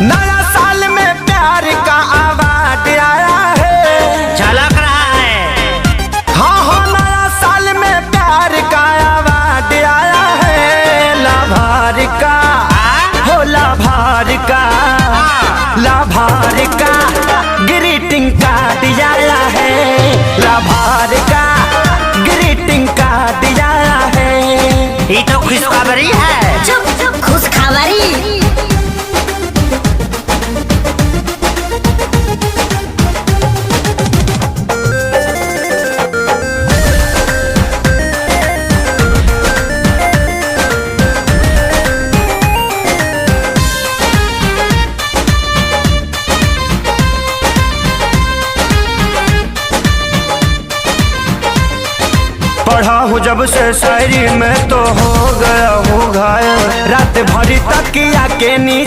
नया साल में प्यार का अवार्ड आया है, झलक रहा है। हाँ नया साल में प्यार का अवार्ड आया है। लाभार का हो लाभार का ग्रीटिंग कार्ड आया है। लाभार का ग्रीटिंग कार्ड आया है। ये तो खुशखबरी है। चुप चुप खुशखबरी। पढ़ा हूँ जब से शायरी में तो हो गया हूँ घायल। रात भरी तकिया के नीचे